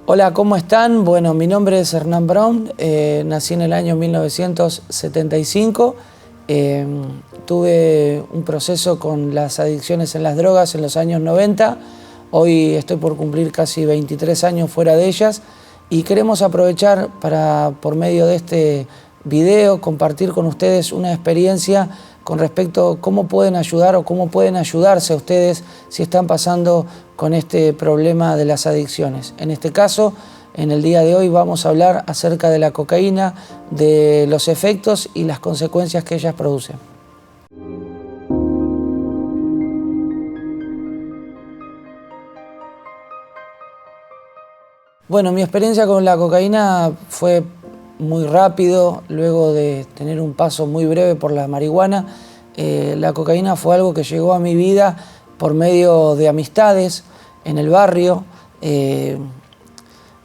Hola, ¿cómo están? Bueno, mi nombre es Hernán Brown, nací en el año 1975, tuve un proceso con las adicciones en las drogas en los años 90, hoy estoy por cumplir casi 23 años fuera de ellas y queremos aprovechar para, por medio de este video, compartir con ustedes una experiencia con respecto a cómo pueden ayudar o cómo pueden ayudarse a ustedes si están pasando con este problema de las adicciones. En este caso, en el día de hoy vamos a hablar acerca de la cocaína, de los efectos y las consecuencias que ellas producen. Bueno, mi experiencia con la cocaína fue muy rápido, luego de tener un paso muy breve por la marihuana. La cocaína fue algo que llegó a mi vida por medio de amistades en el barrio.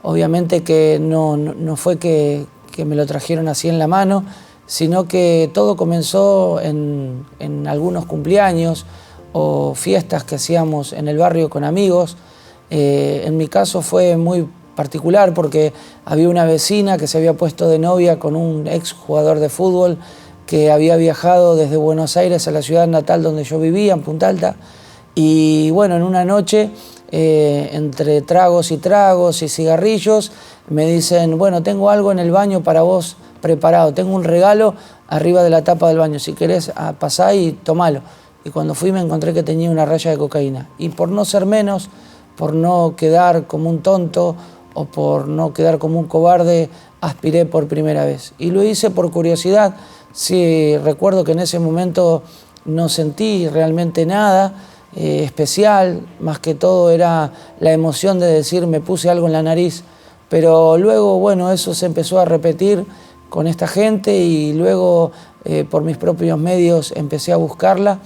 Obviamente que no fue que me lo trajeron así en la mano, sino que todo comenzó en algunos cumpleaños o fiestas que hacíamos en el barrio con amigos. En mi caso fue muy particular porque había una vecina que se había puesto de novia con un ex jugador de fútbol que había viajado desde Buenos Aires a la ciudad natal donde yo vivía, en Punta Alta. Y bueno, en una noche, entre tragos y cigarrillos, me dicen, bueno, tengo algo en el baño para vos preparado, tengo un regalo arriba de la tapa del baño, si querés pasá y tomalo. Y cuando fui me encontré que tenía una raya de cocaína. Y por no ser menos, por no quedar como un tonto o por no quedar como un cobarde, aspiré por primera vez. Y lo hice por curiosidad. Sí, recuerdo que en ese momento no sentí realmente nada especial, más que todo era la emoción de decir me puse algo en la nariz. Pero luego, bueno, eso se empezó a repetir con esta gente y luego por mis propios medios empecé a buscarla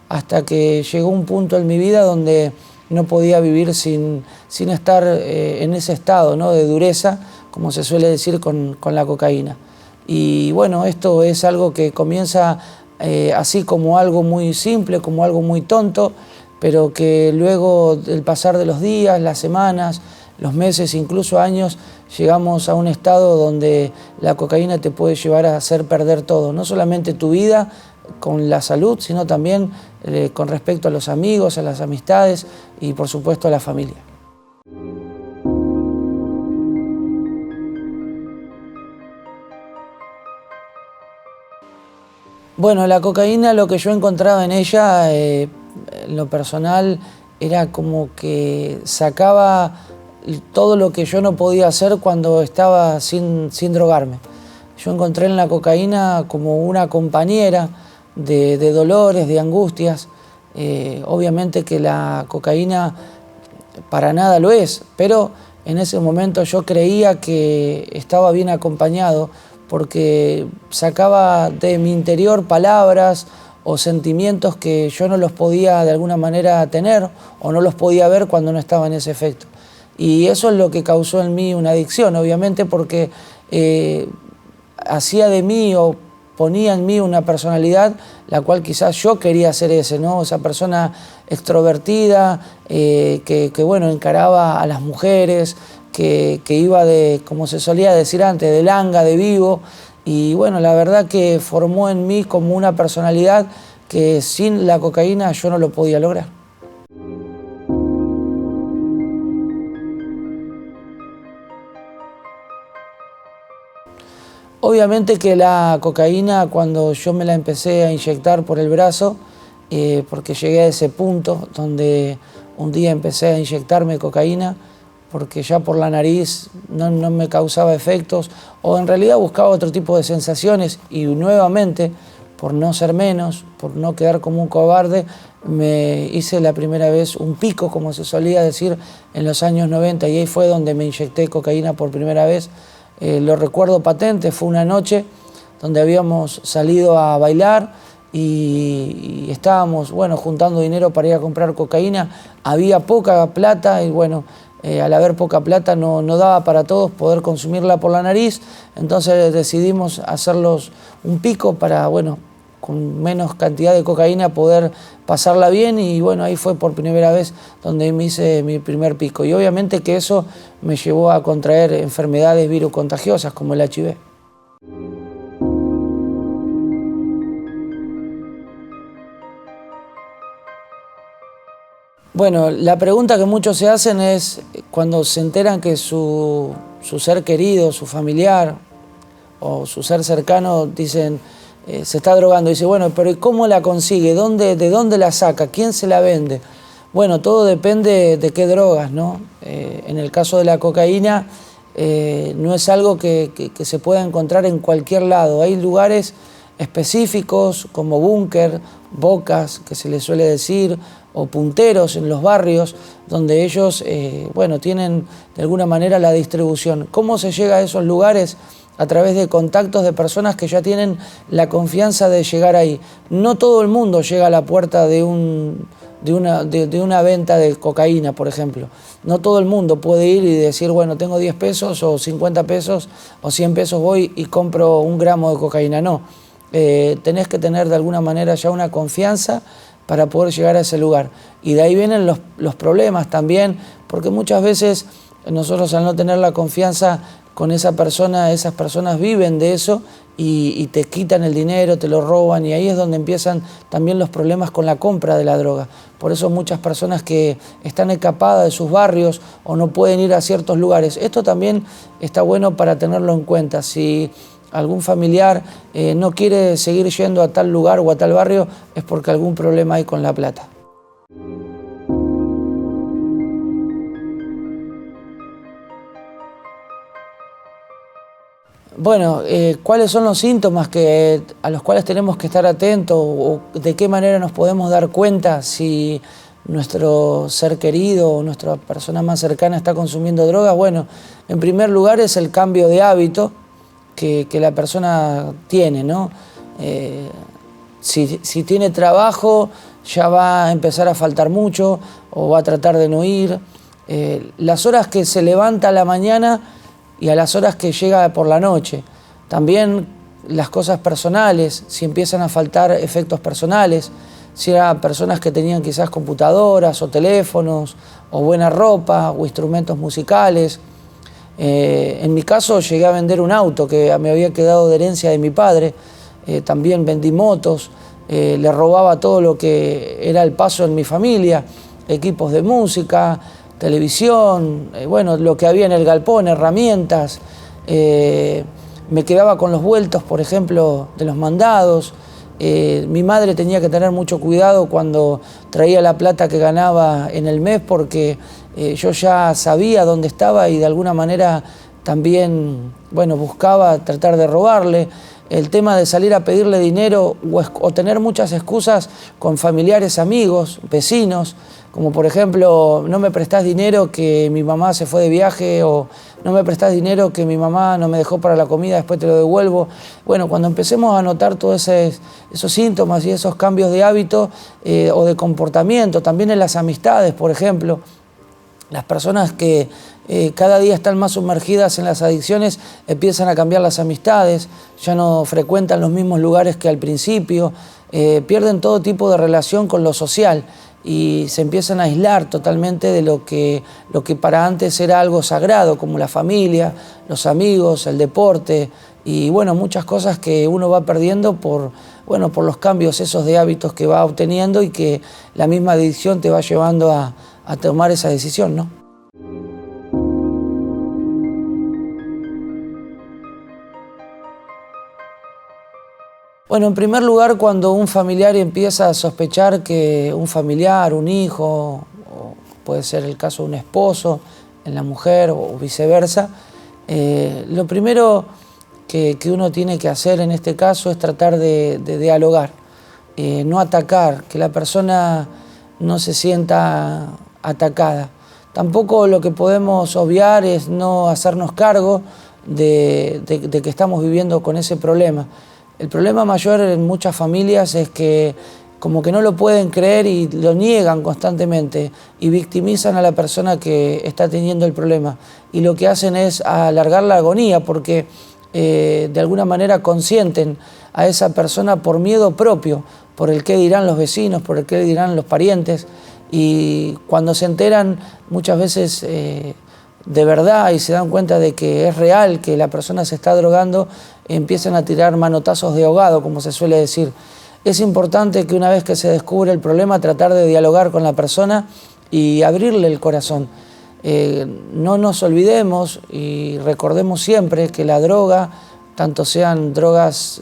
hasta que llegó un punto en mi vida donde no podía vivir sin estar en ese estado, ¿no?, de dureza, como se suele decir con la cocaína. Y bueno, esto es algo que comienza así como algo muy simple, como algo muy tonto, pero que luego del pasar de los días, las semanas, los meses, incluso años, llegamos a un estado donde la cocaína te puede llevar a hacer perder todo, no solamente tu vida con la salud, sino también con respecto a los amigos, a las amistades y por supuesto a la familia. Bueno, la cocaína, lo que yo encontraba en ella, en lo personal, era como que sacaba todo lo que yo no podía hacer cuando estaba sin drogarme. Yo encontré en la cocaína como una compañera de dolores, de angustias. Obviamente que la cocaína para nada lo es, pero en ese momento yo creía que estaba bien acompañado porque sacaba de mi interior palabras o sentimientos que yo no los podía de alguna manera tener o no los podía ver cuando no estaba en ese efecto. Y eso es lo que causó en mí una adicción, obviamente, porque hacía de mí o ponía en mí una personalidad la cual quizás yo quería ser ese, ¿no? Esa persona extrovertida que bueno, encaraba a las mujeres, que iba de, como se solía decir antes, de langa, de vivo. Y bueno, la verdad que formó en mí como una personalidad que sin la cocaína yo no lo podía lograr. Obviamente que la cocaína, cuando yo me la empecé a inyectar por el brazo, porque llegué a ese punto donde un día empecé a inyectarme cocaína, porque ya por la nariz no me causaba efectos, o en realidad buscaba otro tipo de sensaciones, y nuevamente, por no ser menos, por no quedar como un cobarde, me hice la primera vez un pico, como se solía decir, en los años 90, y ahí fue donde me inyecté cocaína por primera vez. Lo recuerdo patente, fue una noche donde habíamos salido a bailar y estábamos, bueno, juntando dinero para ir a comprar cocaína. Había poca plata y bueno, al haber poca plata no daba para todos poder consumirla por la nariz, entonces decidimos hacerlos un pico para, bueno, con menos cantidad de cocaína poder pasarla bien, y bueno, ahí fue por primera vez donde me hice mi primer pico. Y obviamente que eso me llevó a contraer enfermedades virus contagiosas como el HIV. Bueno, la pregunta que muchos se hacen es cuando se enteran que su ser querido, su familiar o su ser cercano, dicen, se está drogando. Dice, bueno, pero ¿y cómo la consigue? ¿De dónde la saca? ¿Quién se la vende? Bueno, todo depende de qué drogas, ¿no? En el caso de la cocaína, no es algo que se pueda encontrar en cualquier lado. Hay lugares específicos como búnker, bocas, que se les suele decir, o punteros en los barrios, donde ellos, bueno, tienen de alguna manera la distribución. ¿Cómo se llega a esos lugares? A través de contactos de personas que ya tienen la confianza de llegar ahí. No todo el mundo llega a la puerta de una venta de cocaína, por ejemplo. No todo el mundo puede ir y decir, bueno, tengo 10 pesos o 50 pesos o 100 pesos, voy y compro 1 gramo de cocaína. No, tenés que tener de alguna manera ya una confianza para poder llegar a ese lugar. Y de ahí vienen los problemas también, porque muchas veces nosotros, al no tener la confianza con esa persona, esas personas viven de eso y te quitan el dinero, te lo roban, y ahí es donde empiezan también los problemas con la compra de la droga. Por eso muchas personas que están escapadas de sus barrios o no pueden ir a ciertos lugares. Esto también está bueno para tenerlo en cuenta. Si algún familiar no quiere seguir yendo a tal lugar o a tal barrio, es porque algún problema hay con la plata. Bueno, ¿cuáles son los síntomas a los cuales tenemos que estar atentos, o de qué manera nos podemos dar cuenta si nuestro ser querido o nuestra persona más cercana está consumiendo drogas? Bueno, en primer lugar es el cambio de hábito que la persona tiene, ¿no? Si tiene trabajo, ya va a empezar a faltar mucho o va a tratar de no ir. Las horas que se levanta a la mañana y a las horas que llega por la noche. También las cosas personales, si empiezan a faltar efectos personales, si eran personas que tenían quizás computadoras o teléfonos o buena ropa o instrumentos musicales. En mi caso llegué a vender un auto que me había quedado de herencia de mi padre. También vendí motos, le robaba todo lo que era el paso en mi familia, equipos de música, televisión, bueno, lo que había en el galpón, herramientas. Me quedaba con los vueltos, por ejemplo, de los mandados. Mi madre tenía que tener mucho cuidado cuando traía la plata que ganaba en el mes, porque yo ya sabía dónde estaba y de alguna manera también, bueno, buscaba tratar de robarle. El tema de salir a pedirle dinero o tener muchas excusas con familiares, amigos, vecinos, como por ejemplo, no me prestás dinero que mi mamá se fue de viaje, o no me prestás dinero que mi mamá no me dejó para la comida, después te lo devuelvo. Bueno, cuando empecemos a notar todos esos síntomas y esos cambios de hábito o de comportamiento, también en las amistades, por ejemplo, las personas que cada día están más sumergidas en las adicciones empiezan a cambiar las amistades, ya no frecuentan los mismos lugares que al principio, pierden todo tipo de relación con lo social y se empiezan a aislar totalmente de lo que para antes era algo sagrado, como la familia, los amigos, el deporte y bueno, muchas cosas que uno va perdiendo por los cambios esos de hábitos que va obteniendo y que la misma adicción te va llevando a tomar esa decisión, ¿no? Bueno, en primer lugar, cuando un familiar empieza a sospechar que un familiar, un hijo, o puede ser el caso de un esposo en la mujer o viceversa, lo primero que uno tiene que hacer en este caso es tratar de dialogar, no atacar, que la persona no se sienta atacada. Tampoco lo que podemos obviar es no hacernos cargo de que estamos viviendo con ese problema. El problema mayor en muchas familias es que como que no lo pueden creer y lo niegan constantemente y victimizan a la persona que está teniendo el problema. Y lo que hacen es alargar la agonía, porque de alguna manera consienten a esa persona por miedo propio, por el qué dirán los vecinos, por el qué dirán los parientes, y cuando se enteran muchas veces de verdad y se dan cuenta de que es real, que la persona se está drogando, empiezan a tirar manotazos de ahogado, como se suele decir. Es importante que una vez que se descubre el problema, tratar de dialogar con la persona y abrirle el corazón. No nos olvidemos y recordemos siempre que la droga, tanto sean drogas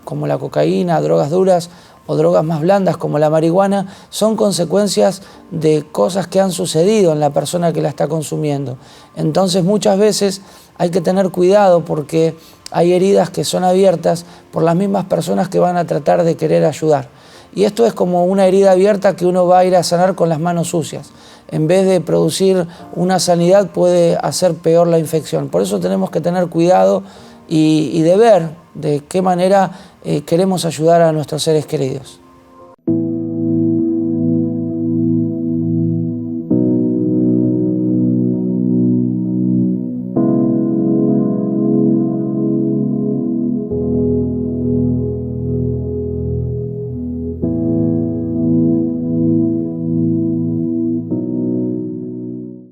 como la cocaína, drogas duras o drogas más blandas como la marihuana, son consecuencias de cosas que han sucedido en la persona que la está consumiendo. Entonces muchas veces hay que tener cuidado porque hay heridas que son abiertas por las mismas personas que van a tratar de querer ayudar. Y esto es como una herida abierta que uno va a ir a sanar con las manos sucias. En vez de producir una sanidad, puede hacer peor la infección. Por eso tenemos que tener cuidado y de ver de qué manera queremos ayudar a nuestros seres queridos.